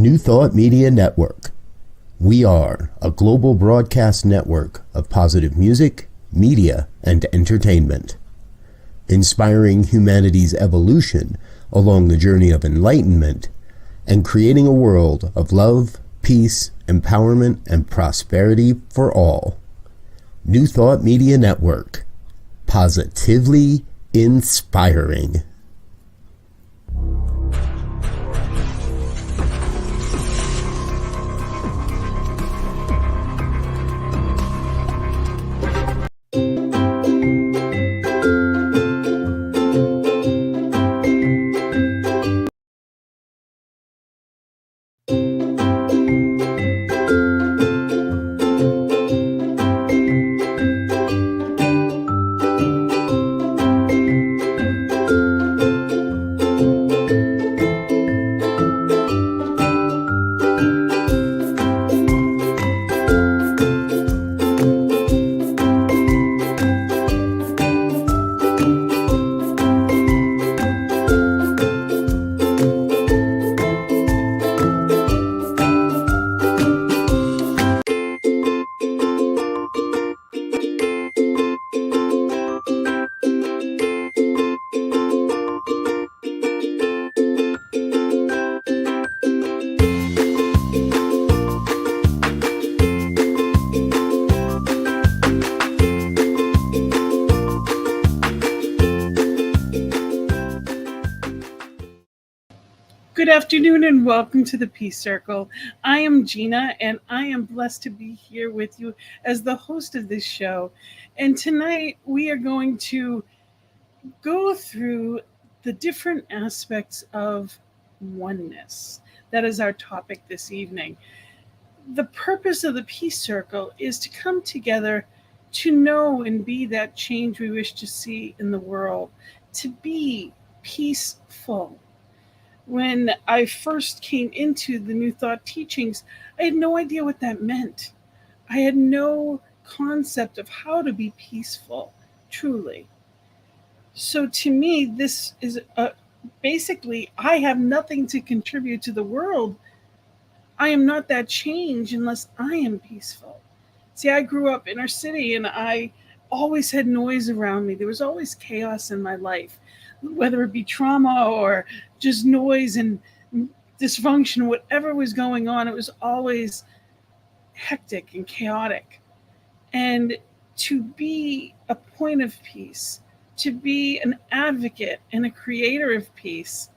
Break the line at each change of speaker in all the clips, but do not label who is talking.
New Thought Media Network. We are a global broadcast network of positive music, media, and entertainment, inspiring humanity's evolution along the journey of enlightenment and creating a world of love, peace, empowerment, and prosperity for all. New Thought Media Network. Positively inspiring.
Good afternoon and welcome to the Peace Circle. I am Gina and I am blessed to be here with you as the host of this show. And tonight we are going to go through the different aspects of oneness. That is our topic this evening. The purpose of the Peace Circle is to come together to know and be that change we wish to see in the world, to be peaceful. When I first came into the New Thought teachings, I had no idea what that meant. I had no concept of how to be peaceful, truly. So to me, this is basically, I have nothing to contribute to the world. I am not that change unless I am peaceful. See, I grew up inner city and I always had noise around me. There was always chaos in my life, whether it be trauma or just noise and dysfunction, whatever was going on, it was always hectic and chaotic. And to be a point of peace, to be an advocate and a creator of peace,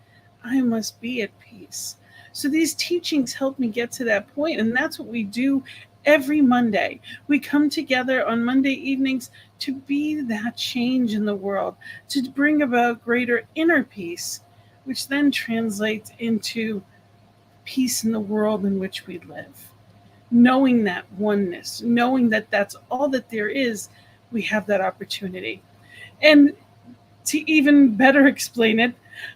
I must be at peace. So these teachings help me get to that point, and that's what we do every Monday. We come together on Monday evenings to be that change in the world, to bring about greater inner peace, which then translates into peace in the world in which we live. Knowing that oneness, knowing that that's all that there is, we have that opportunity. And to even better explain it,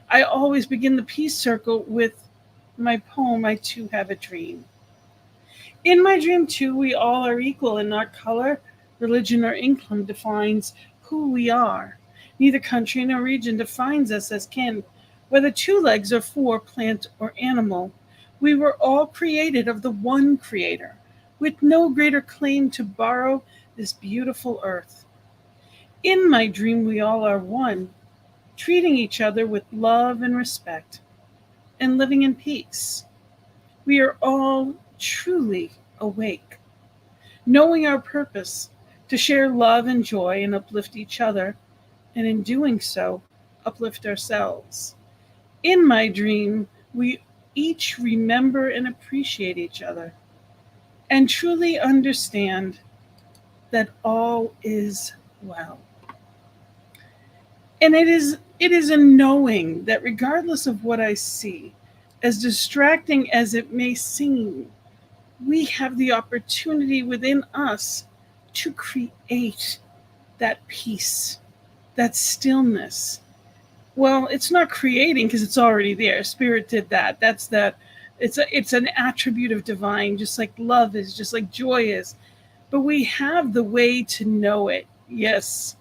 I always begin the Peace Circle with my poem, I Too Have a Dream. In my dream, too, we all are equal, and not color, religion, or income defines who we are. Neither country nor region defines us as kin, whether 2 legs or 4, plant or animal. We were all created of the one Creator, with no greater claim to borrow this beautiful earth. In my dream, we all are one, treating each other with love and respect, and living in peace. We are all truly awake, knowing our purpose to share love and joy and uplift each other, and in doing so, uplift ourselves. In my dream, we each remember and appreciate each other, and truly understand that all is well. And it is a knowing that regardless of what I see, as distracting as it may seem, we have the opportunity within us to create that peace, that stillness. Well, it's not creating because it's already there. Spirit did that. That's that. It's an attribute of divine, just like love is, just like joy is. But we have the way to know it. Yes.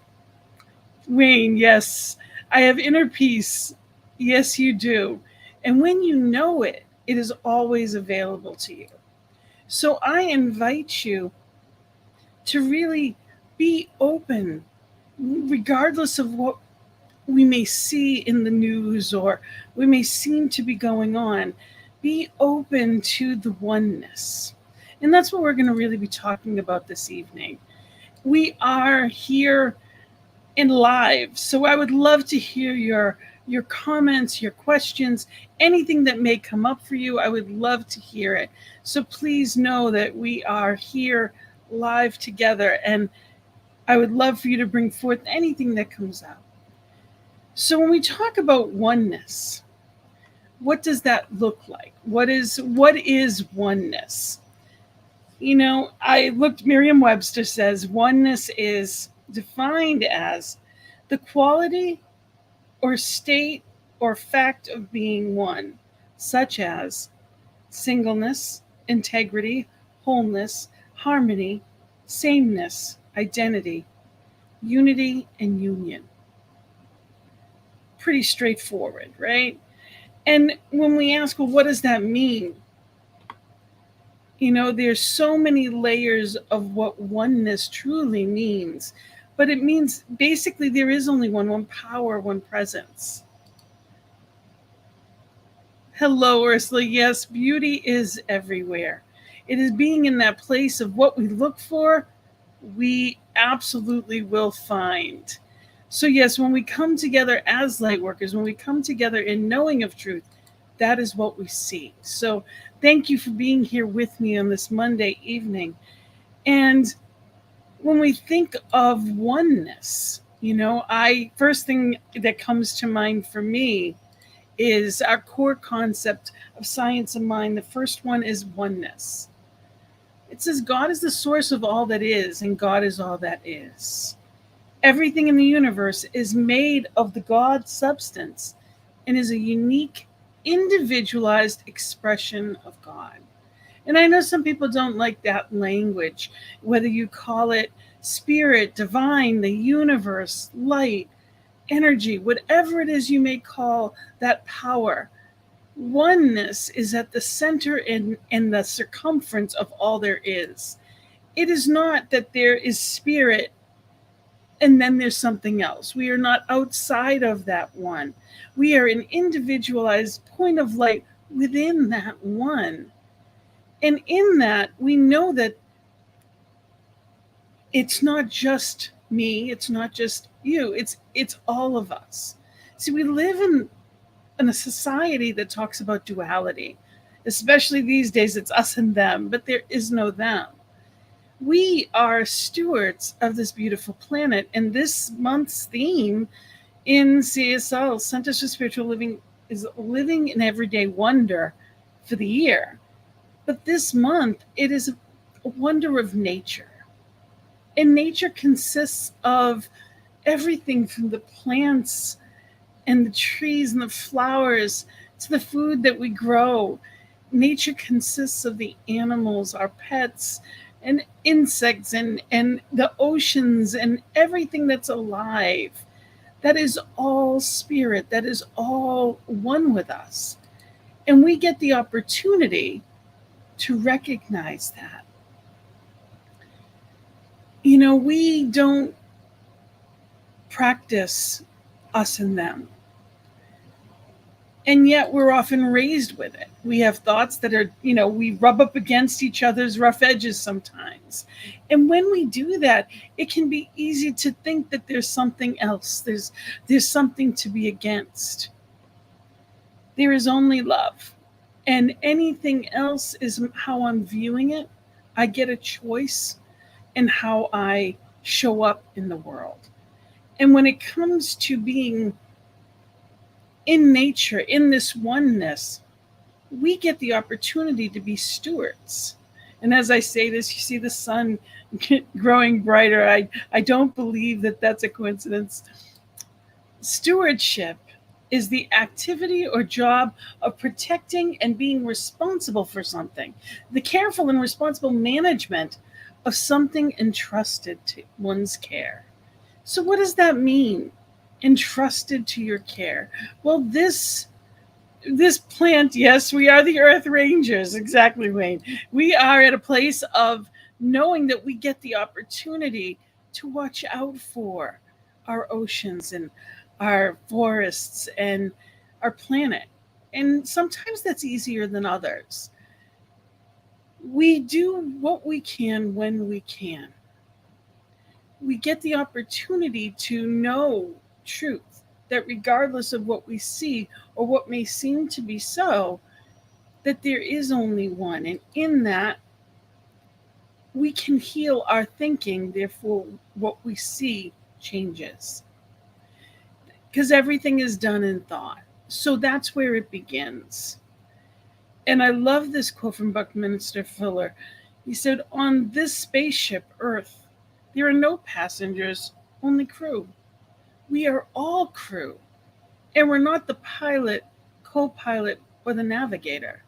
Wayne, yes. I have inner peace. Yes, you do. And when you know it, It is always available to you. So I invite you to really be open, regardless of what we may see in the news or we may seem to be going on. Be open to the oneness. And that's what we're going to really be talking about this evening. We are here in live, so I would love to hear your comments, your questions, anything that may come up for you. I would love to hear it. So please know that we are here live together, and I would love for you to bring forth anything that comes up. So when we talk about oneness, what does that look like? What is oneness? You know, I looked, Merriam-Webster says oneness is defined as the quality or state or fact of being one, such as singleness, integrity, wholeness, harmony, sameness, identity, unity, and union. Pretty straightforward, right? And when we ask, well, what does that mean? You know, there's so many layers of what oneness truly means, but it means basically there is only one power, one presence. Hello, Ursula. Yes, beauty is everywhere. It is being in that place of what we look for, we absolutely will find. So yes, when we come together as light workers, when we come together in knowing of truth, that is what we see. So thank you for being here with me on this Monday evening. And when we think of oneness, you know, first thing that comes to mind for me is our core concept of science of mind. The first one is oneness. It says God is the source of all that is, and God is all that is. Everything in the universe is made of the God substance and is a unique, individualized expression of God. And I know some people don't like that language, whether you call it spirit, divine, the universe, light, energy, whatever it is you may call that power. Oneness is at the center and the circumference of all there is. It is not that there is spirit and then there's something else. We are not outside of that one. We are an individualized point of light within that one. And in that, we know that it's not just me, it's not just you, it's all of us. See, we live in a society that talks about duality, especially these days. It's us and them, but there is no them. We are stewards of this beautiful planet, and this month's theme in CSL, Centers for Spiritual Living, is living in everyday wonder for the year. But this month, it is a wonder of nature. And nature consists of everything from the plants and the trees and the flowers to the food that we grow. Nature consists of the animals, our pets, and insects, and the oceans, and everything that's alive. That is all spirit. That is all one with us. And we get the opportunity to recognize that. You know, we don't practice us and them. And yet we're often raised with it. We have thoughts that are, you know, we rub up against each other's rough edges sometimes. And when we do that, it can be easy to think that there's something else. There's something to be against. There is only love. And anything else is how I'm viewing it. I get a choice in how I show up in the world. And when it comes to being in nature, in this oneness, we get the opportunity to be stewards. And as I say this, you see the sun growing brighter. I don't believe that that's a coincidence. Stewardship is the activity or job of protecting and being responsible for something. The careful and responsible management of something entrusted to one's care. So what does that mean? Entrusted to your care? Well, this This plant, yes, we are the Earth Rangers. Exactly, Wayne. We are at a place of knowing that we get the opportunity to watch out for our oceans and our forests and our planet. And sometimes that's easier than others. We do what we can when we can. We get the opportunity to know truth, that regardless of what we see or what may seem to be so, that there is only one. And in that, we can heal our thinking, therefore, what we see changes. Because everything is done in thought. So that's where it begins. And I love this quote from Buckminster Fuller. He said, "On this spaceship, Earth, there are no passengers, only crew. We are all crew. And we're not the pilot, co pilot, or the navigator.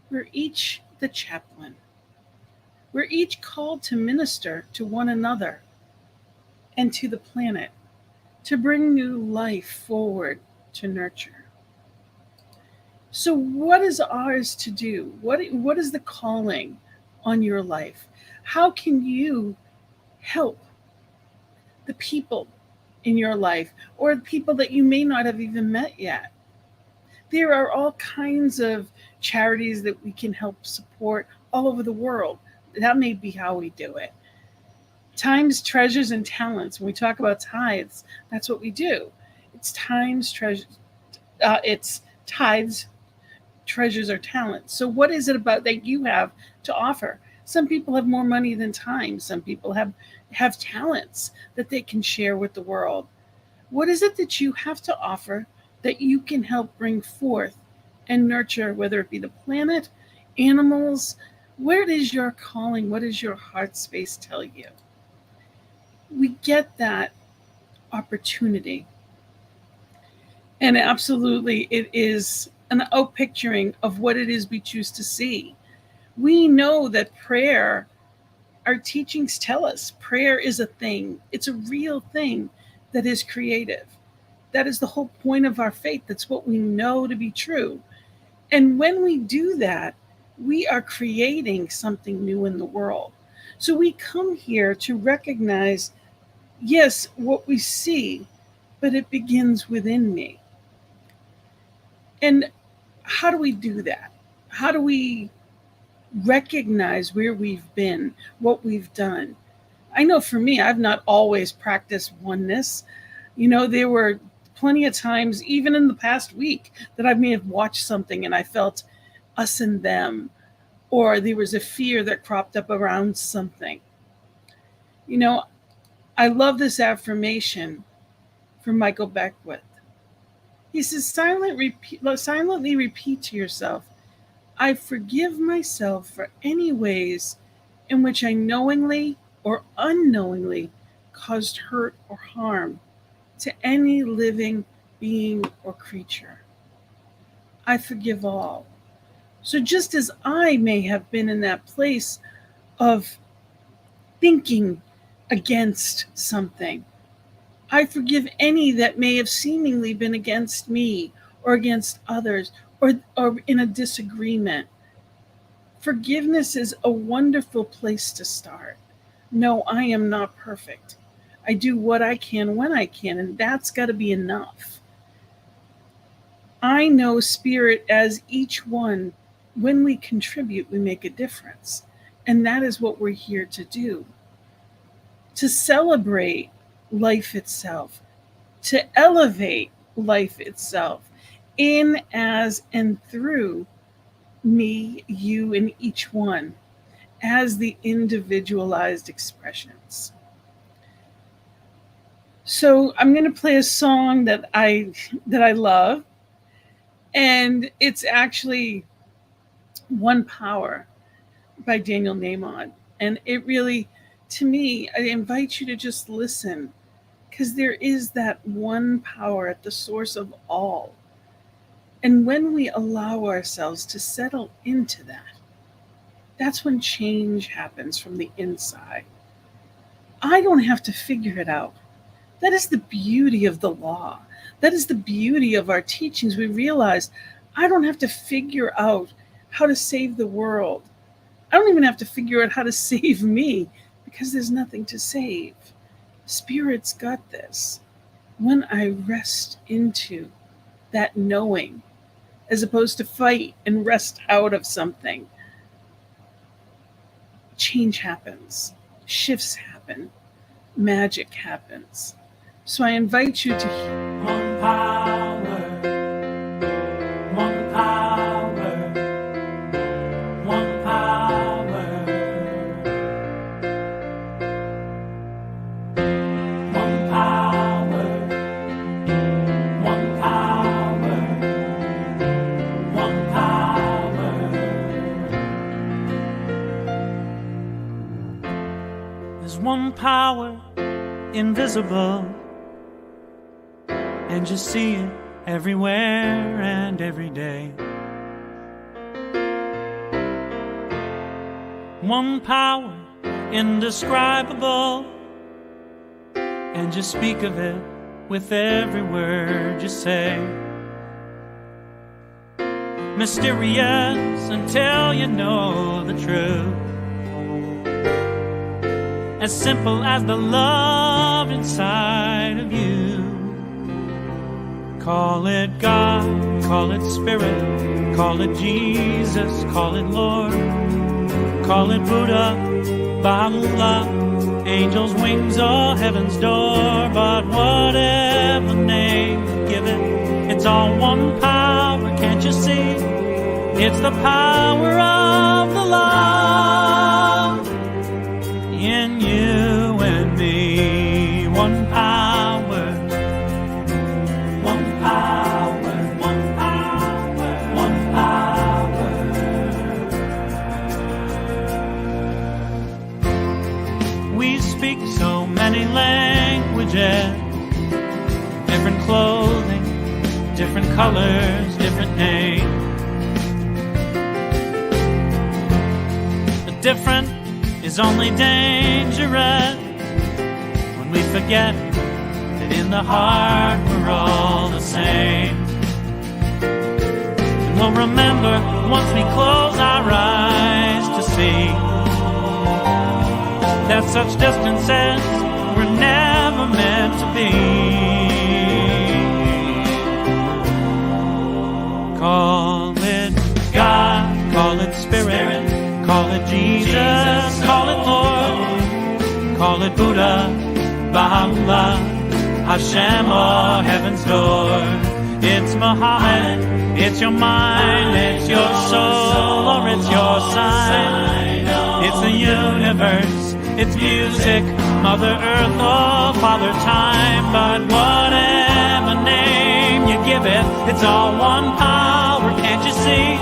We're each the chaplain. We're each called to minister to one another and to the planet, to bring new life forward, to nurture." So, what is ours to do? What is the calling on your life? How can you help the people in your life or people that you may not have even met yet? There are all kinds of charities that we can help support all over the world. That may be how we do it. Times, treasures, and talents. When we talk about tithes, that's what we do. It's times, treasures, it's tithes, treasures, or talents. So what is it about that you have to offer? Some people have more money than time. Some people have talents that they can share with the world. What is it that you have to offer that you can help bring forth and nurture, whether it be the planet, animals? Where is your calling? What does your heart space tell you? We get that opportunity. And absolutely, it is an outpicturing of what it is we choose to see. We know that prayer, our teachings tell us, prayer is a thing. It's a real thing that is creative. That is the whole point of our faith. That's what we know to be true. And when we do that, we are creating something new in the world. So we come here to recognize, yes, what we see, but it begins within me. And how do we do that? How do we recognize where we've been, what we've done? I know for me, I've not always practiced oneness. There were plenty of times, even in the past week, that I may have watched something and I felt us and them, or there was a fear that cropped up around something. I love this affirmation from Michael Beckwith. He says, silently repeat to yourself, "I forgive myself for any ways in which I knowingly or unknowingly caused hurt or harm to any living being or creature. I forgive all." So just as I may have been in that place of thinking against something, I forgive any that may have seemingly been against me or against others or in a disagreement. Forgiveness is a wonderful place to start. No, I am not perfect. I do what I can when I can, and that's got to be enough. I know spirit as each one. When we contribute, we make a difference. And that is what we're here to do. To celebrate life itself, to elevate life itself in, as, and through me, you, and each one as the individualized expressions. So I'm going to play a song that I love, and it's actually One Power by Daniel Nahmod. And it really, to me, I invite you to just listen, because there is that one power at the source of all. And when we allow ourselves to settle into that, that's when change happens from the inside. I don't have to figure it out. That is the beauty of the law. That is the beauty of our teachings. We realize I don't have to figure out how to save the world. I don't even have to figure out how to save me because there's nothing to save. Spirit's got this. When I rest into that knowing, as opposed to fight and rest out of something, change happens, shifts happen, magic happens. So I invite you to
one power, one power, one power, one power, one power, one power. There's one power invisible, and you see it everywhere and every day. One power indescribable, and you speak of it with every word you say. Mysterious until you know the truth, as simple as the love inside of you. Call it God, call it Spirit, call it Jesus, call it Lord, call it Buddha, Baha'u'llah, angels' wings or heaven's door. But whatever name you give it, it's all one power, can't you see? It's the power of the love in you and me. One power, one power, one power, one power. We speak so many languages, different clothing, different colors, different names. The different is only dangerous when we forget that in the heart we're all the same. And we'll remember once we close our eyes to see that such distances were never meant to be. Call it God, call it Spirit, call it Jesus, call it Lord, call it Buddha, Baha'u'llah, Hashem or heaven's door. It's Muhammad, it's your mind, it's your soul, or it's your sign. It's the universe, it's music, Mother Earth or Father Time. But whatever name you give it, it's all one power, can't you see?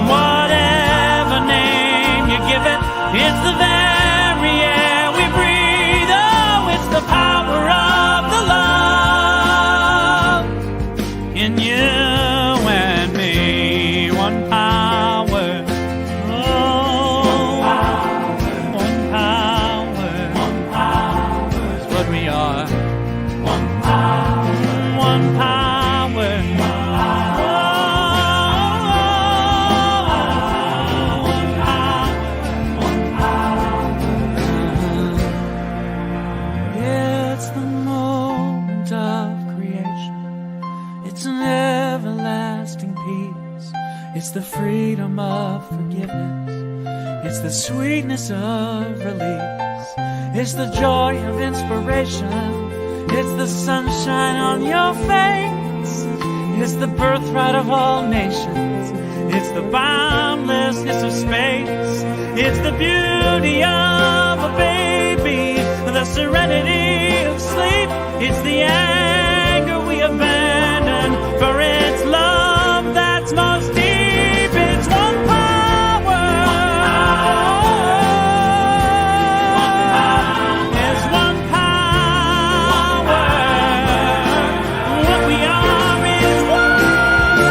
Whatever name you give it, it's the very air we breathe. Oh, it's the power of the love in you and me. One power, oh, one power, one power is what we are. One power, one power. It's the freedom of forgiveness. It's the sweetness of release. It's the joy of inspiration. It's the sunshine on your face. It's the birthright of all nations. It's the boundlessness of space. It's the beauty of a baby, the serenity of sleep. It's the anger we abandon, for it's love that's most deep. It's one power. It's one power. What we are is one power.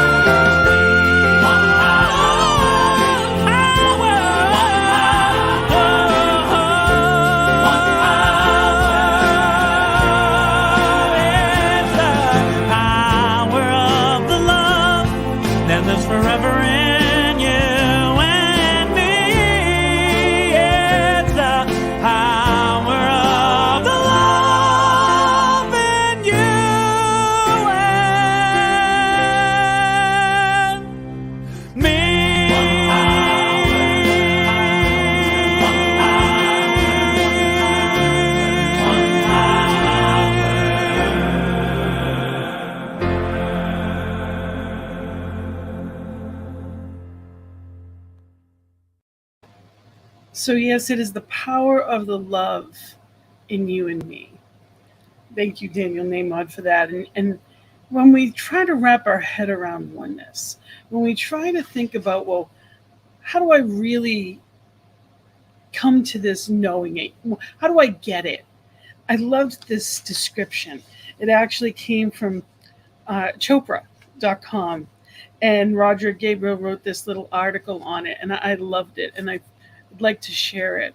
So, yes, it is the power of the love in you and me. Thank you, Daniel Namod, for that. And when we try to wrap our head around oneness, when we try to think about, well, how do I really come to this knowing it? How do I get it? I loved this description. It actually came from Chopra.com. And Roger Gabriel wrote this little article on it, and I loved it, and I'd like to share it.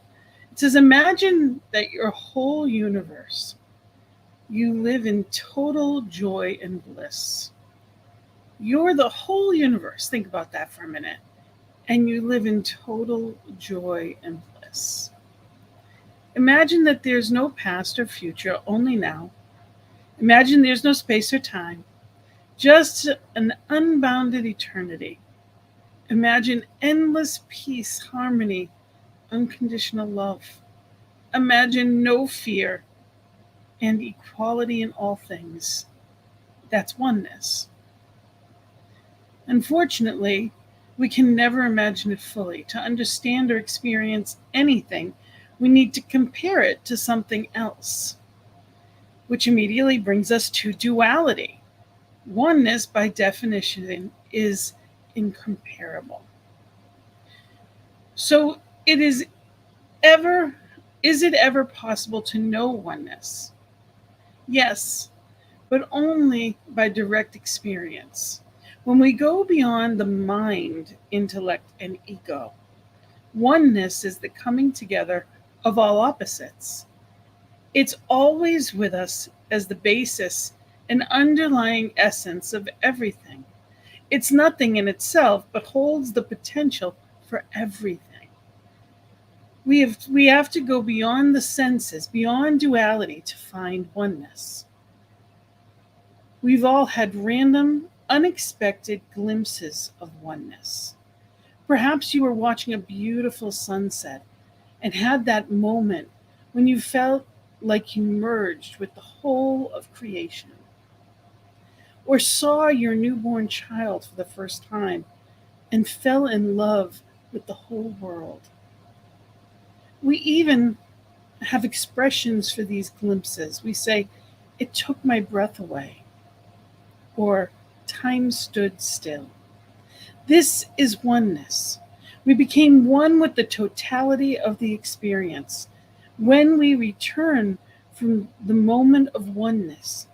It says, imagine that your whole universe, you live in total joy and bliss. You're the whole universe. Think about that for a minute. And you live in total joy and bliss. Imagine that there's no past or future, only now. Imagine there's no space or time, just an unbounded eternity. Imagine endless peace, harmony, unconditional love. Imagine no fear and equality in all things. That's oneness. Unfortunately, we can never imagine it fully. To understand or experience anything, we need to compare it to something else, which immediately brings us to duality. Oneness, by definition, is incomparable. So is it ever possible to know oneness? Yes, but only by direct experience. When we go beyond the mind, intellect, and ego, oneness is the coming together of all opposites. It's always with us as the basis and underlying essence of everything. It's nothing in itself, but holds the potential for everything. We have to go beyond the senses, beyond duality, to find oneness. We've all had random, unexpected glimpses of oneness. Perhaps you were watching a beautiful sunset and had that moment when you felt like you merged with the whole of creation. Or saw your newborn child for the first time and fell in love with the whole world. We even have expressions for these glimpses. We say, it took my breath away, or time stood still. This is oneness. We became one with the totality of the experience. When we return from the moment of oneness,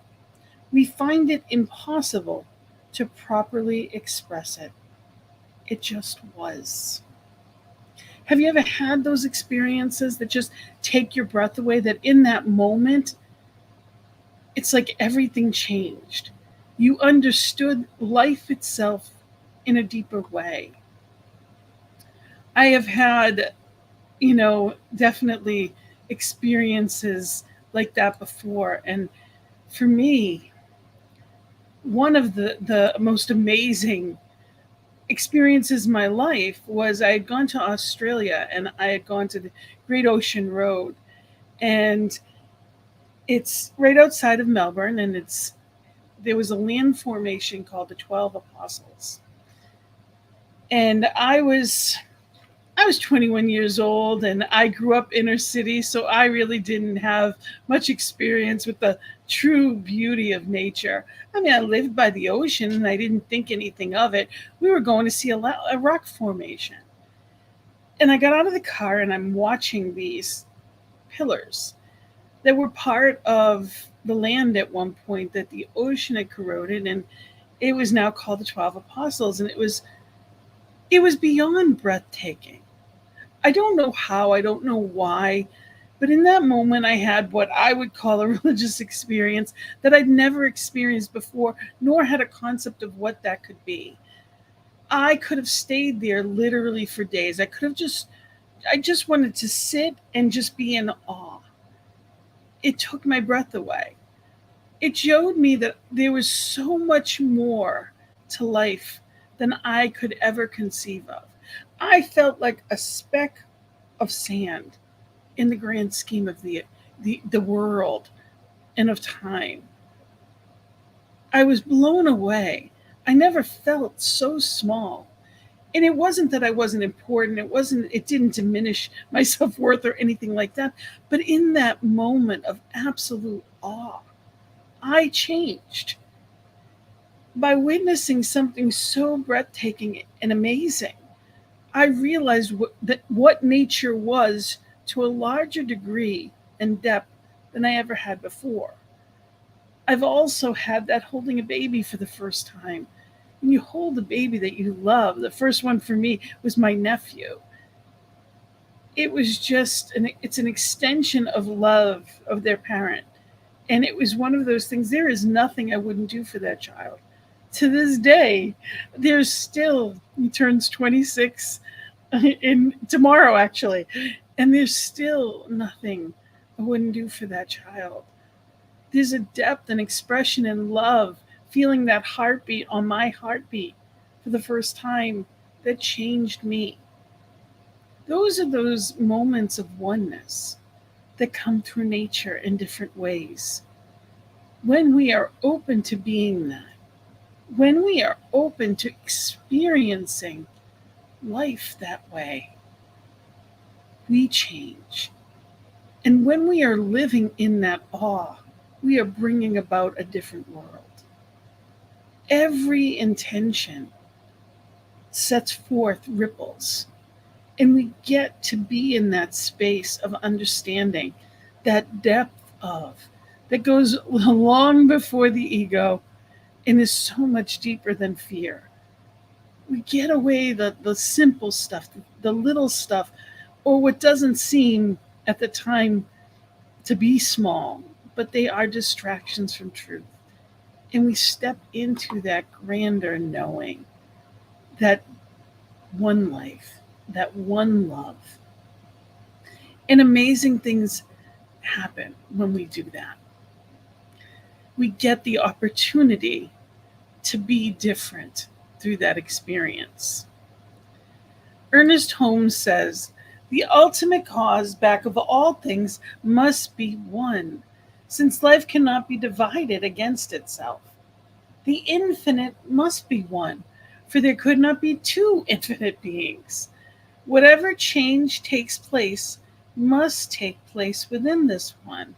we find it impossible to properly express it. It just was. Have you ever had those experiences that just take your breath away, that in that moment, it's like everything changed? You understood life itself in a deeper way. I have had, definitely experiences like that before. And for me, one of the most amazing experiences in my life was I had gone to Australia and I had gone to the Great Ocean Road, and it's right outside of Melbourne, and there was a land formation called the 12 Apostles. And I was 21 years old, and I grew up inner city, so I really didn't have much experience with the true beauty of nature. I mean, I lived by the ocean, and I didn't think anything of it. We were going to see a rock formation. And I got out of the car, and I'm watching these pillars that were part of the land at one point that the ocean had corroded, and it was now called the 12 Apostles, and it was beyond breathtaking. I don't know how, I don't know why, but in that moment I had what I would call a religious experience that I'd never experienced before, nor had a concept of what that could be. I could have stayed there literally for days. I just wanted to sit and just be in awe. It took my breath away. It showed me that there was so much more to life than I could ever conceive of. I felt like a speck of sand in the grand scheme of the world and of time. I was blown away. I never felt so small. And it wasn't that I wasn't important. It didn't diminish my self-worth or anything like that. But in that moment of absolute awe, I changed by witnessing something so breathtaking and amazing. I realized what nature was to a larger degree and depth than I ever had before. I've also had that holding a baby for the first time. When you hold a baby that you love, the first one for me was my nephew. It was it's an extension of love of their parent. And it was one of those things, there is nothing I wouldn't do for that child. To this day, he turns 26 in tomorrow actually, and there's still nothing I wouldn't do for that child. There's a depth and expression and love, feeling that heartbeat on my heartbeat for the first time, that changed me. Those are those moments of oneness that come through nature in different ways. When we are open to being that, when we are open to experiencing life that way, we change. And when we are living in that awe, we are bringing about a different world. Every intention sets forth ripples, and we get to be in that space of understanding, that depth of, that goes long before the ego and is so much deeper than fear. We get away the simple stuff, the little stuff, or what doesn't seem at the time to be small, but they are distractions from truth. And we step into that grander knowing, that one life, that one love. And amazing things happen when we do that. We get the opportunity to be different through that experience. Ernest Holmes says, the ultimate cause back of all things must be one, since life cannot be divided against itself. The infinite must be one, for there could not be two infinite beings. Whatever change takes place must take place within this one,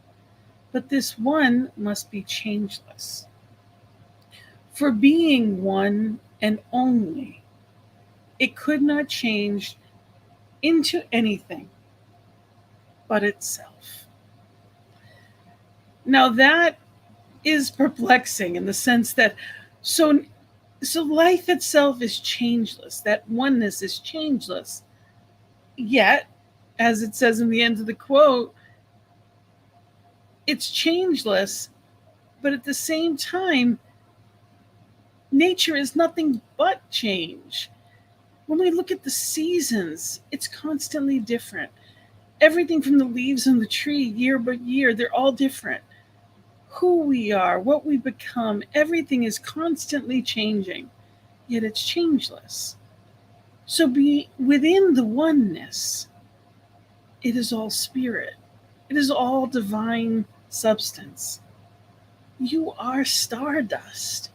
but this one must be changeless. For being one and only, it could not change into anything but itself. Now that is perplexing in the sense that so life itself is changeless, that oneness is changeless. Yet, as it says in the end of the quote, it's changeless, but at the same time, nature is nothing but change. When we look at the seasons, it's constantly different. Everything from the leaves on the tree, year by year, they're all different. Who we are, what we become, everything is constantly changing, yet it's changeless. So be within the oneness, it is all spirit. It is all divine substance. You are stardust.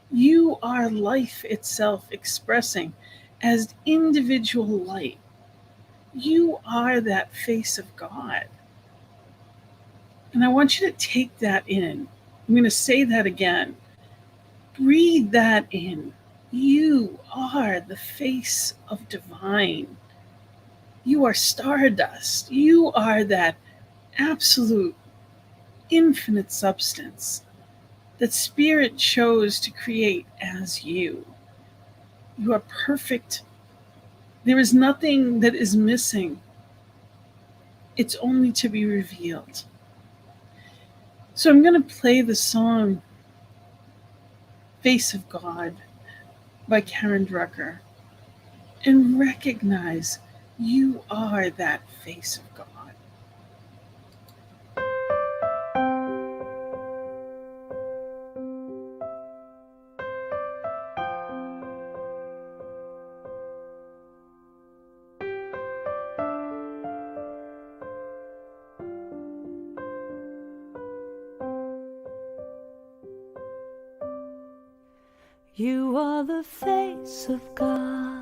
You are life itself expressing as individual light. You are that face of God. And I want you to take that in. I'm going to say that again. Breathe that in. You are the face of divine. You are stardust. You are that absolute infinite substance that spirit chose to create as you. You are perfect. There is nothing that is missing. It's only to be revealed. So I'm going to play the song Face of God by Karen Drucker and recognize you are that face of God.
You are the face of God.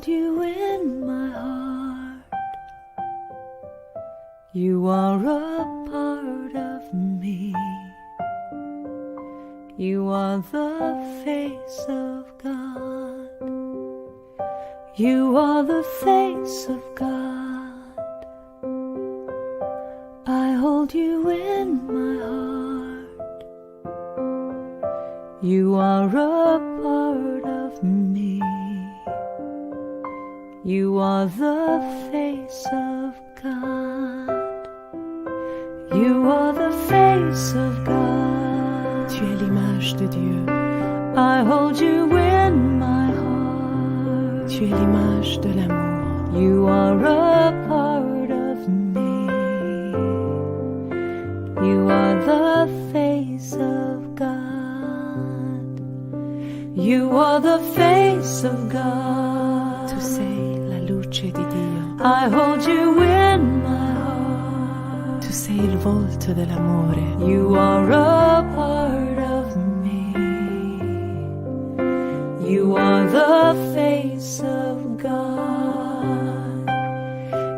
hold you in my heart. You are a part of me. You are the face of God. You are the face of God. I hold you in my heart. You are a part of me. You are the face of God. You are the face of God.
Tu es l'image de Dieu.
I hold you in my heart.
Tu es l'image de l'amour.
You are a part of me. You are the face of God. You are the face of God.
Tu sei la luce di Dio.
I hold you in my heart.
Tu sei il volto dell'amore.
You are a part of me. You are the face of God.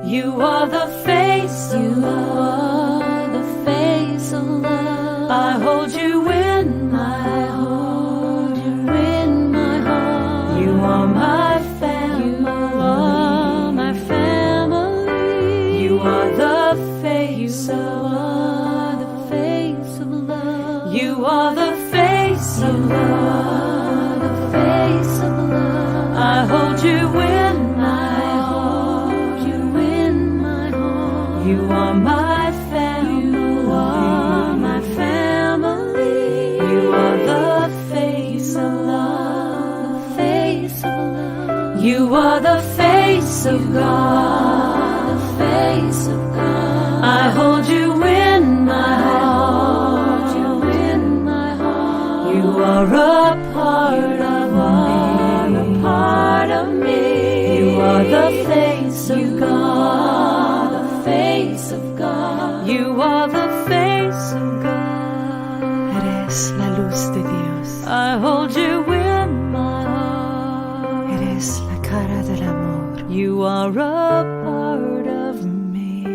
You are the face of love. The face of love. I hold you in my heart. You in my heart. You are my family. You are my family. You are the face of love. The face of love. You are the face of love. The face of love. I hold you in my heart. You in my heart. You are my family. You are my family. You are the face of love. The face of love. You are the face of God. The face of God. I hold you in my heart. You in my heart. You are a part of me. A part of me. You are the face of God. The face of God. You are the face of God.
Eres la luz de Dios.
I hold you in my heart.
Eres la cara del amor.
You are a part of me.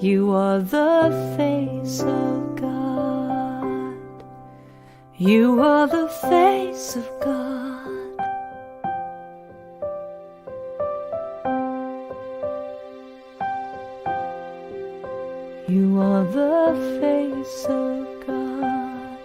You are the face of God. You are the face of God. You are the face of God.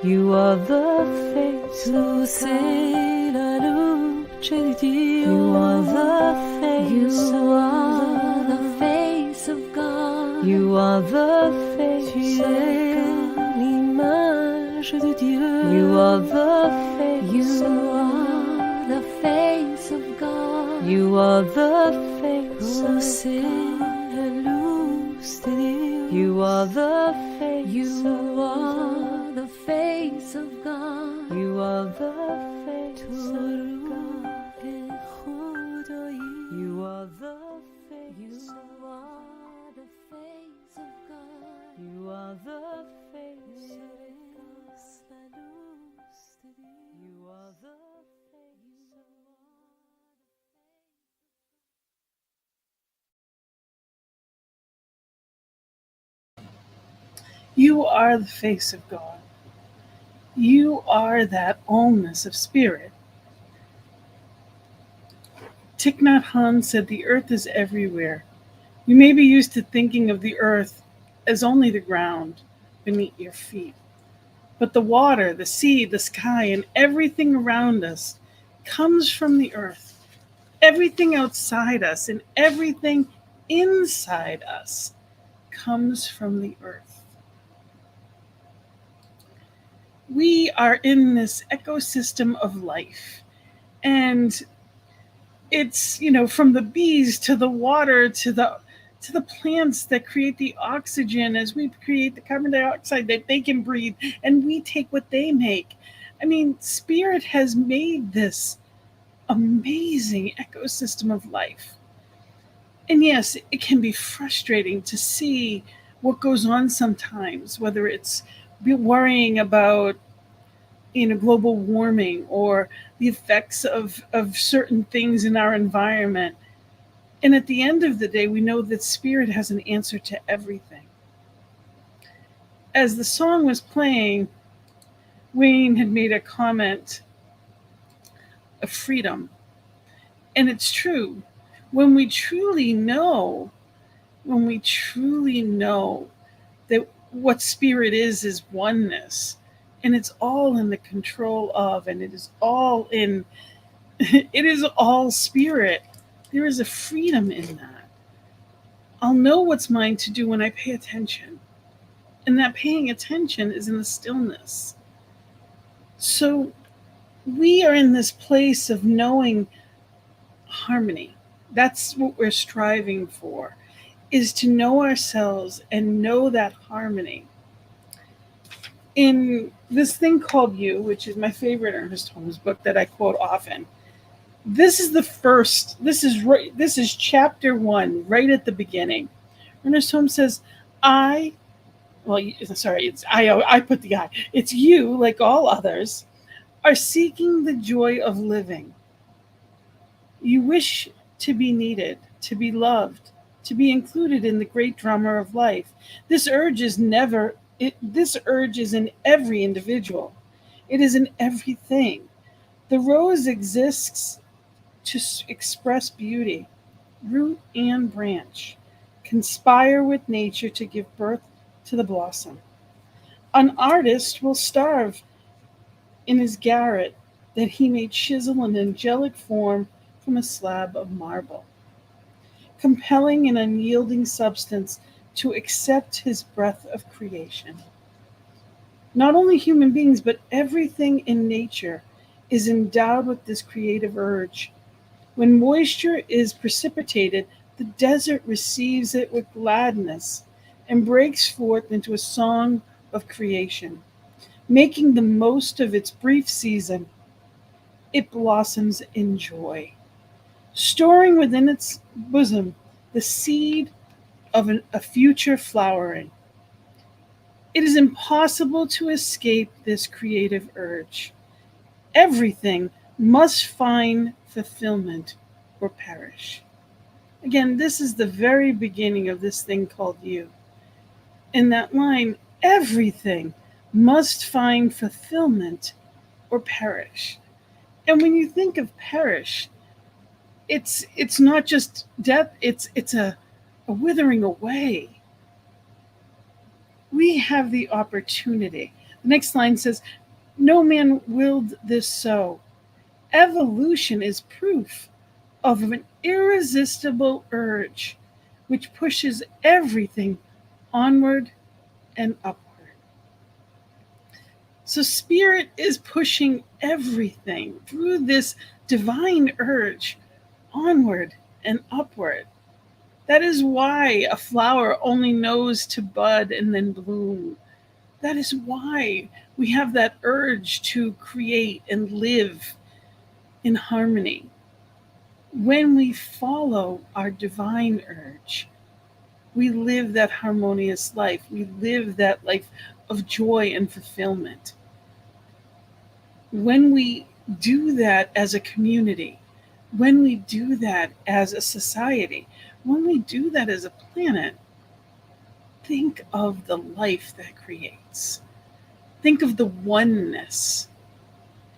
You are the face
Tu sei la luce di Dio.
You are the face
You
of
are
God.
the face of God.
You are the face
Tu
of
es
God.
l'image de Dieu.
You are the face
You
of
are the face of God.
You are the face
Tu
of
sei
God.
la luz de Dios.
You are the face
You
of God.
are the face of God.
You are the face
Tu
of God.
ruh خدایی.
You are the
You
face of
are the face of God.
You are the face of God.
Eres la luz de Dios.
You are the face of God.
You are the face of God. You are that allness of spirit. Thich Nhat Hanh said the earth is everywhere. You may be used to thinking of the earth as only the ground beneath your feet. But the water, the sea, the sky, and everything around us comes from the earth. Everything outside us and everything inside us comes from the earth. We are in this ecosystem of life, and it's, from the bees to the water to the plants that create the oxygen as we create the carbon dioxide that they can breathe, and we take what they make. I mean, Spirit has made this amazing ecosystem of life. And yes, it can be frustrating to see what goes on sometimes, whether it's worrying about global warming or the effects of certain things in our environment. And at the end of the day, we know that spirit has an answer to everything. As the song was playing, Wayne had made a comment of freedom. And it's true. When we truly know that what spirit is oneness, and it's all in the control of, and it is all in, it is all spirit, there is a freedom in that. I'll know what's mine to do when I pay attention. And that paying attention is in the stillness. So we are in this place of knowing harmony. That's what we're striving for, is to know ourselves and know that harmony. In this thing called You, which is my favorite Ernest Holmes book that I quote often, this is chapter 1, right at the beginning. Ernest Holmes says, I put the I. It's you, like all others, are seeking the joy of living. You wish to be needed, to be loved, to be included in the great drama of life. This urge is in every individual. It is in everything. The rose exists to express beauty. Root and branch conspire with nature to give birth to the blossom. An artist will starve in his garret that he may chisel an angelic form from a slab of marble, compelling an unyielding substance to accept his breath of creation. Not only human beings, but everything in nature is endowed with this creative urge. When moisture is precipitated, the desert receives it with gladness and breaks forth into a song of creation. Making the most of its brief season, it blossoms in joy, storing within its bosom the seed of a future flowering. It is impossible to escape this creative urge. Everything must find fulfillment or perish. Again, this is the very beginning of this thing called You. In that line, everything must find fulfillment or perish. And when you think of perish, it's not just death, it's a withering away. We have the opportunity. The next line says, no man willed this so. Evolution is proof of an irresistible urge which pushes everything onward and upward. So spirit is pushing everything through this divine urge onward and upward. That is why a flower only knows to bud and then bloom. That is why we have that urge to create and live in harmony. When we follow our divine urge, we live that harmonious life. We live that life of joy and fulfillment. When we do that as a community, when we do that as a society, when we do that as a planet, think of the life that creates. Think of the oneness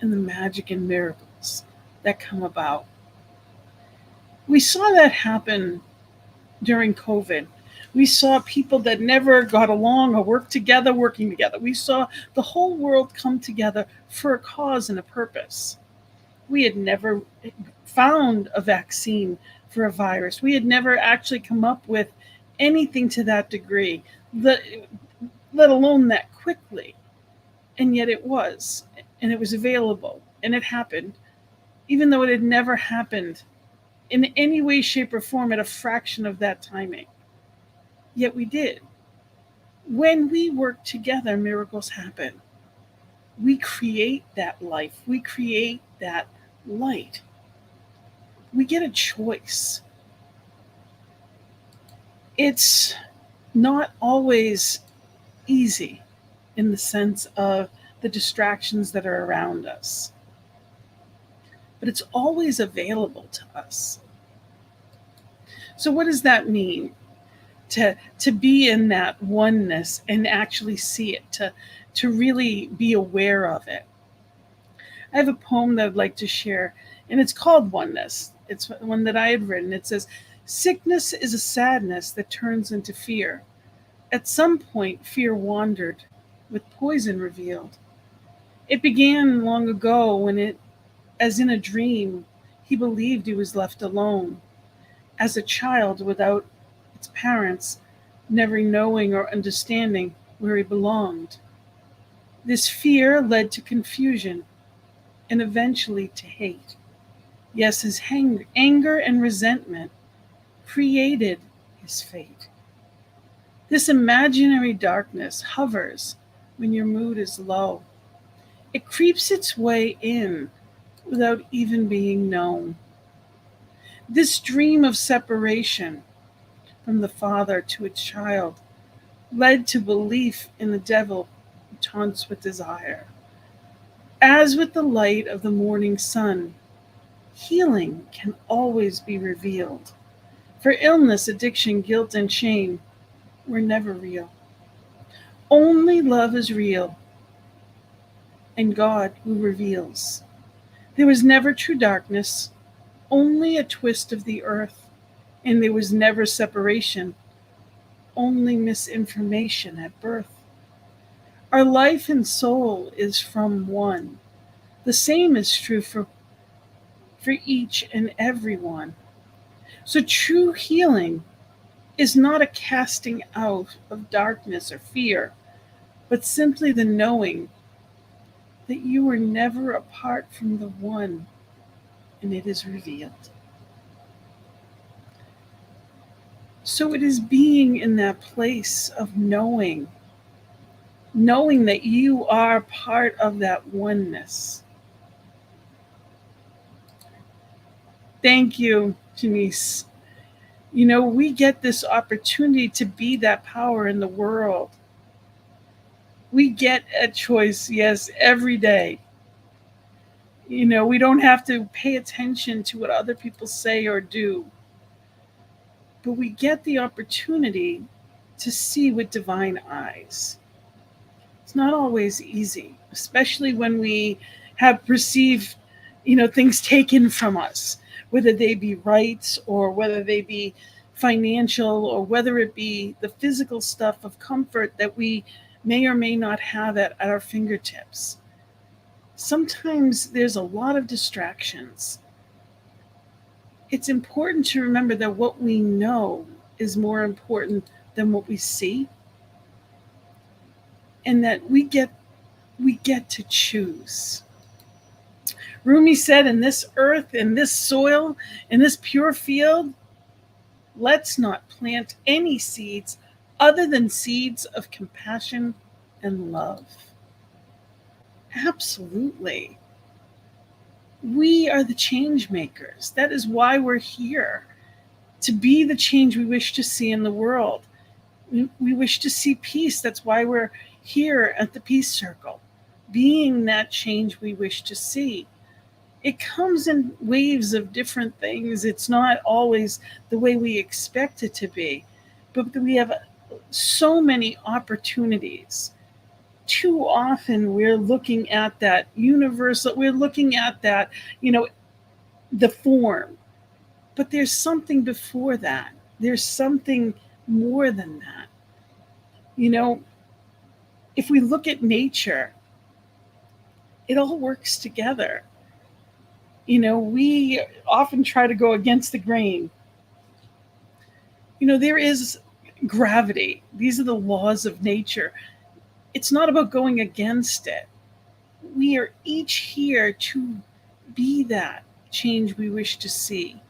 and the magic and miracles that come about. We saw that happen during COVID. We saw people that never got along or worked together, working together. We saw the whole world come together for a cause and a purpose. We had never found a vaccine for a virus. We had never actually come up with anything to that degree, let alone that quickly. And yet it was, and it was available, and it happened, even though it had never happened in any way, shape, or form at a fraction of that timing. Yet we did. When we work together, miracles happen. We create that life. We create that light. We get a choice. It's not always easy in the sense of the distractions that are around us, but it's always available to us. So what does that mean? To be in that oneness and actually see it, to really be aware of it. I have a poem that I'd like to share, and it's called Oneness. It's one that I had written. It says, "Sickness is a sadness that turns into fear. At some point, fear wandered, with poison revealed. It began long ago when as in a dream, he believed he was left alone, as a child without its parents, never knowing or understanding where he belonged. This fear led to confusion and eventually to hate. Yes, his anger and resentment created his fate. This imaginary darkness hovers when your mood is low. It creeps its way in without even being known. This dream of separation from the father to its child led to belief in the devil who taunts with desire. As with the light of the morning sun, healing can always be revealed. For illness, addiction, guilt, and shame were never real. Only love is real, and God who reveals. There was never true darkness, only a twist of the earth, and there was never separation, only misinformation at birth. Our life and soul is from one. The same is true for each and every one. So true healing is not a casting out of darkness or fear, but simply the knowing that you were never apart from the one, and it is revealed. So it is being in that place of knowing that you are part of that oneness. Thank you, Janice. We get this opportunity to be that power in the world. We get a choice, yes, every day. We don't have to pay attention to what other people say or do, but we get the opportunity to see with divine eyes. It's not always easy, especially when we have perceived, things taken from us, whether they be rights or whether they be financial or whether it be the physical stuff of comfort that we may or may not have at our fingertips. Sometimes there's a lot of distractions. It's important to remember that what we know is more important than what we see, and that we get to choose. Rumi said, in this earth, in this soil, in this pure field, let's not plant any seeds other than seeds of compassion and love. Absolutely. We are the change makers. That is why we're here, to be the change we wish to see in the world. We wish to see peace. That's why we're here at the Peace Circle, being that change we wish to see. It comes in waves of different things. It's not always the way we expect it to be, but we have so many opportunities. Too often we're looking at that universal, we're looking at that, the form, but there's something before that. There's something more than that. If we look at nature, it all works together. We often try to go against the grain. There is gravity. These are the laws of nature. It's not about going against it. We are each here to be that change we wish to see.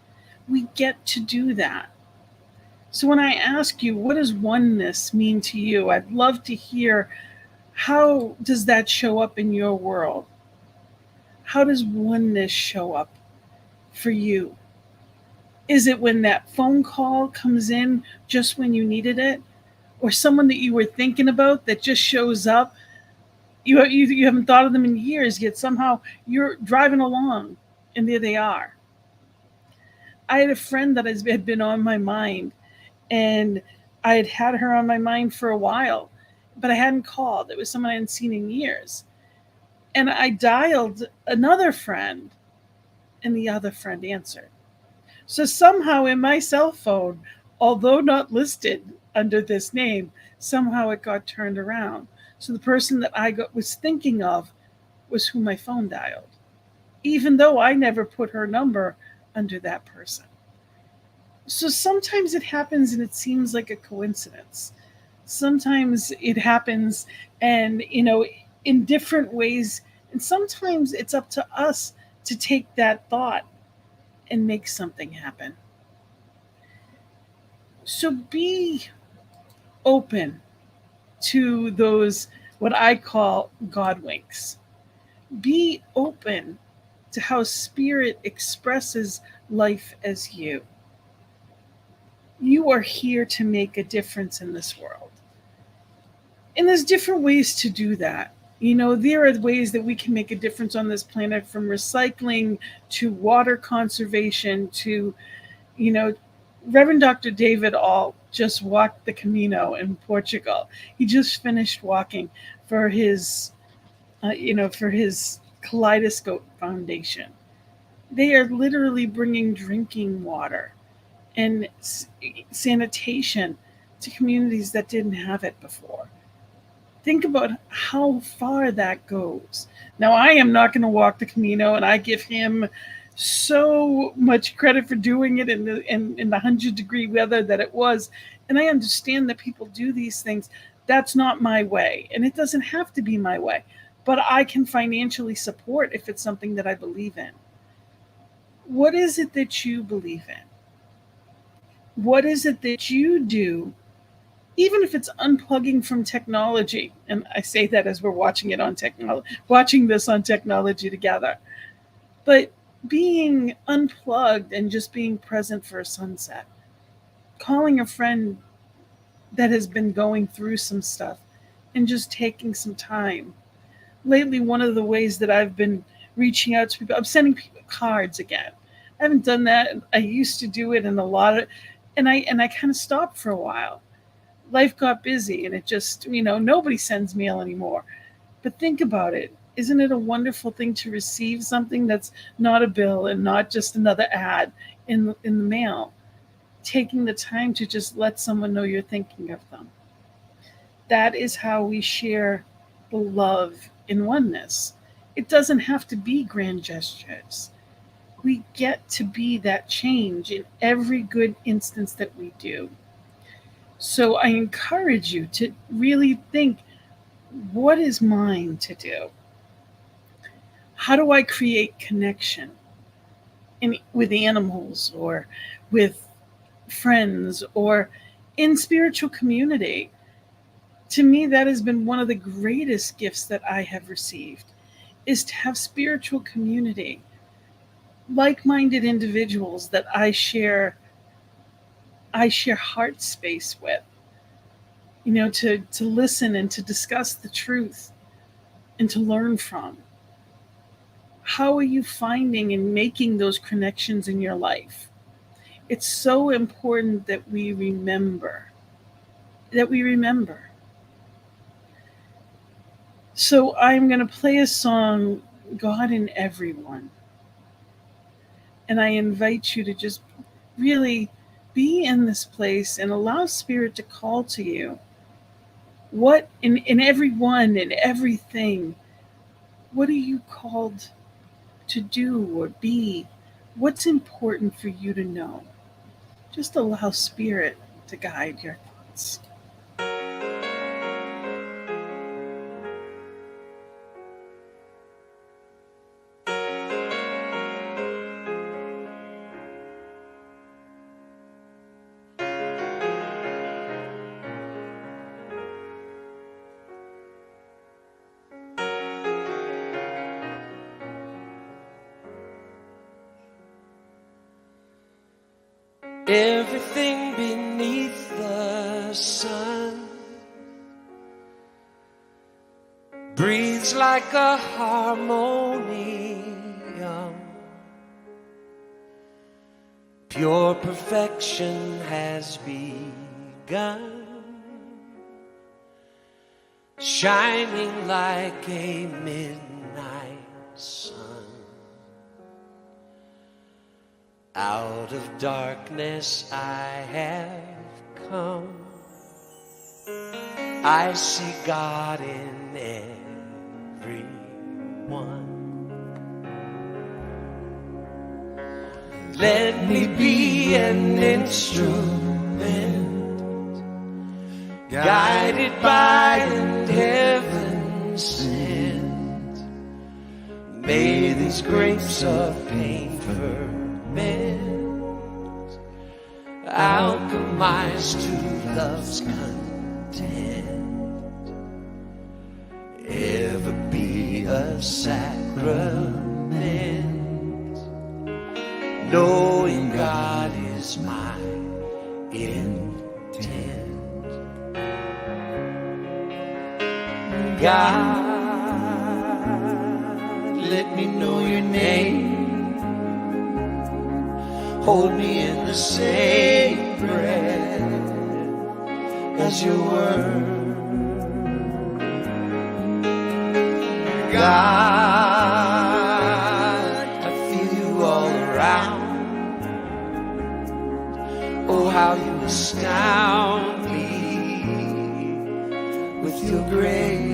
We get to do that. So when I ask you, what does oneness mean to you? I'd love to hear, how does that show up in your world? How does oneness show up for you? Is it when that phone call comes in just when you needed it? or someone that you were thinking about that just shows up. You haven't thought of them in years, yet somehow you're driving along and there they are. I had a friend that had been on my mind, and I had her on my mind for a while, but I hadn't called. It was someone I hadn't seen in years. And I dialed another friend, and the other friend answered. So somehow in my cell phone, although not listed under this name, somehow it got turned around. So the person that was thinking of was who my phone dialed, even though I never put her number under that person. So sometimes it happens and it seems like a coincidence. Sometimes it happens and, in different ways. And sometimes it's up to us to take that thought and make something happen. So be open to those, what I call God winks. Be open to how Spirit expresses life as you. You are here to make a difference in this world. And there's different ways to do that. There are ways that we can make a difference on this planet, from recycling to water conservation to, Reverend Dr. David Alt just walked the Camino in Portugal. He just finished walking for his Kaleidoscope Foundation. They are literally bringing drinking water and sanitation to communities that didn't have it before. Think about how far that goes. Now, I am not going to walk the Camino, and I give him so much credit for doing it in the 100-degree weather that it was. And I understand that people do these things. That's not my way, and it doesn't have to be my way. But I can financially support if it's something that I believe in. What is it that you believe in? What is it that you do, even if it's unplugging from technology? And I say that as we're watching this on technology together. But being unplugged and just being present for a sunset, calling a friend that has been going through some stuff and just taking some time. Lately, one of the ways that I've been reaching out to people, I'm sending people cards again. I haven't done that. I used to do it, and I kind of stopped for a while. Life got busy, and it just, nobody sends mail anymore. But think about it. Isn't it a wonderful thing to receive something that's not a bill and not just another ad in the mail? Taking the time to just let someone know you're thinking of them. That is how we share the love in oneness. It doesn't have to be grand gestures. We get to be that change in every good instance that we do. So I encourage you to really think, what is mine to do? How do I create connection with animals or with friends or in spiritual community? To me, that has been one of the greatest gifts that I have received, is to have spiritual community, like-minded individuals that I share heart space with, to listen and to discuss the truth and to learn from. How are you finding and making those connections in your life? It's so important that we remember. So I'm going to play a song, God in Everyone. And I invite you to just really be in this place and allow Spirit to call to you. What in everyone, in everything, what are you called to do or be? What's important for you to know? Just allow Spirit to guide your thoughts.
Everything beneath the sun
like a harmonium. Pure perfection has begun, shining like a midnight sun. Out of darkness I have come. I see God in everyone. Let me be an instrument, guided by an heaven sent. May these grapes of pain ferment, alchemize to love's content. Ever be a sacrament, knowing God is my intent. God, let me know your name. Hold me in the same breath as your word. God, I feel you all around. Oh, how you astound me with your grace.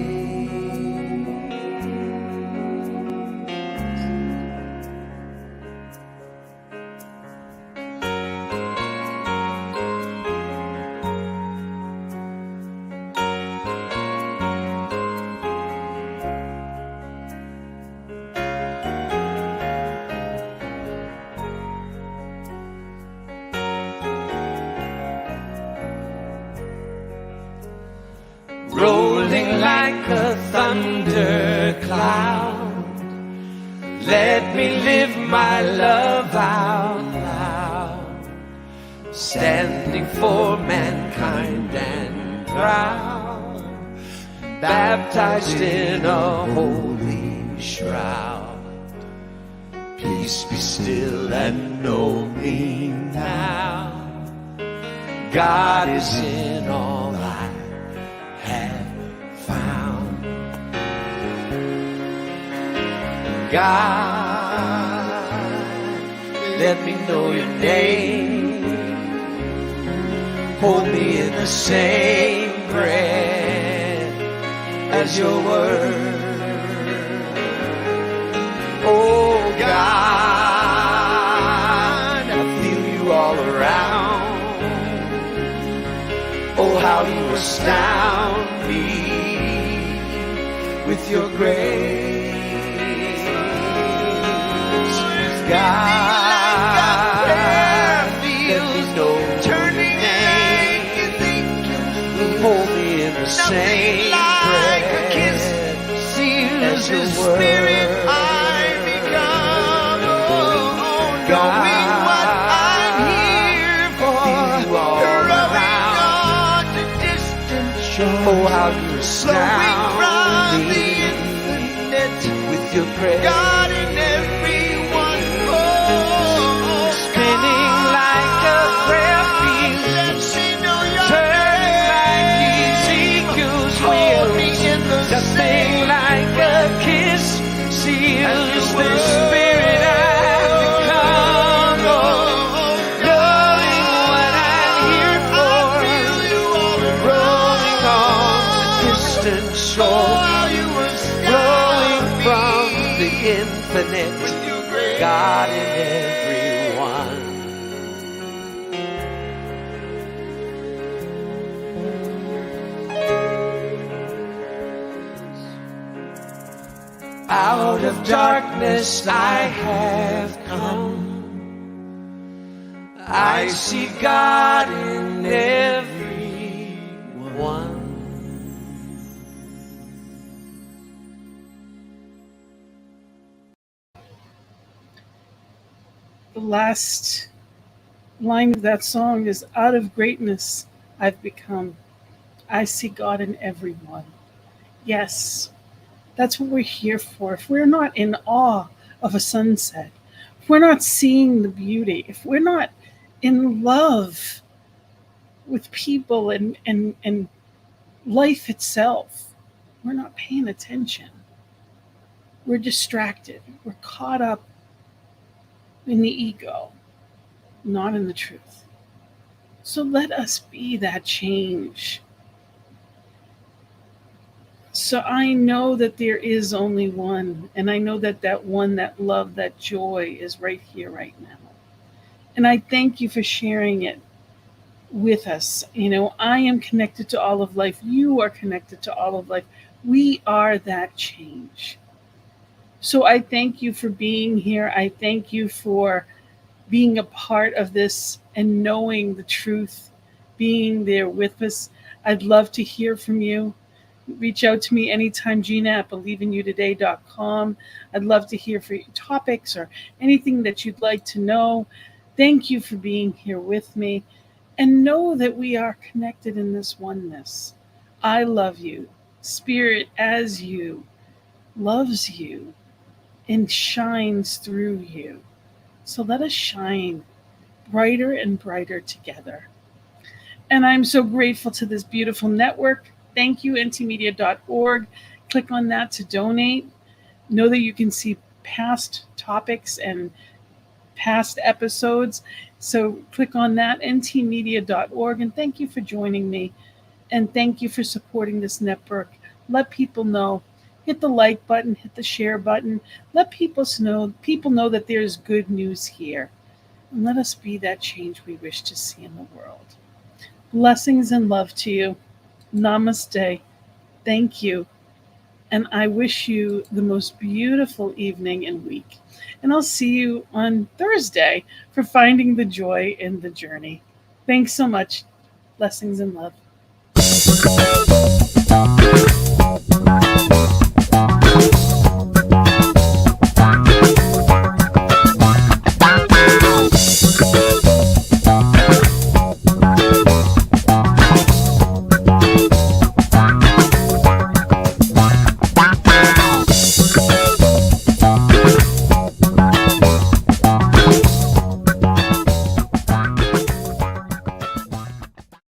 Rolling like a thundercloud, let me live my love out loud, standing for mankind and proud, baptized in a holy shroud. Peace be still and know me now. God is in all I have found. God, let me know your name. Hold me in the same breath as your word. Oh God, I feel you all around. Oh, how you astound me with your grace. God, let me know your name. Hold me in the same breath as your word. Knowing what I'm here for, rowing on to distant shore. Oh, how you astound me with your praise. God in everyone, spinning like a prayer field, turning like Ezekiel's wheel, something like a kiss seals the spirit I flowing from the infinite, God in everyone. Out of darkness I have come. I see God in everyone.
The last line of that song is, out of greatness I've become. I see God in everyone. Yes, That's what we're here for. If we're not in awe of a sunset, if we're not seeing the beauty, if we're not in love with people and life itself, we're not paying attention. We're distracted. We're caught up in the ego, not in the truth. So let us be that change. So I know that there is only one, and I know that that one, that love, that joy is right here, right now. And I thank you for sharing it with us. I am connected to all of life. You are connected to all of life. We are that change. So I thank you for being here. I thank you for being a part of this and knowing the truth, being there with us. I'd love to hear from you. Reach out to me anytime, Gina at believein.you.today.com. I'd love to hear for topics or anything that you'd like to know. Thank you for being here with me. And know that we are connected in this oneness. I love you. Spirit as you loves you and shines through you. So let us shine brighter and brighter together. And I'm so grateful to this beautiful network. Thank you, ntmedia.org. Click on that to donate. Know that you can see past topics and past episodes. So click on that, ntmedia.org. And thank you for joining me. And thank you for supporting this network. Let people know. Hit the like button, hit the share button. Let people know that there's good news here. And let us be that change we wish to see in the world. Blessings and love to you. Namaste. Thank you. And I wish you the most beautiful evening and week. And I'll see you on Thursday for finding the joy in the journey. Thanks so much. Blessings and love.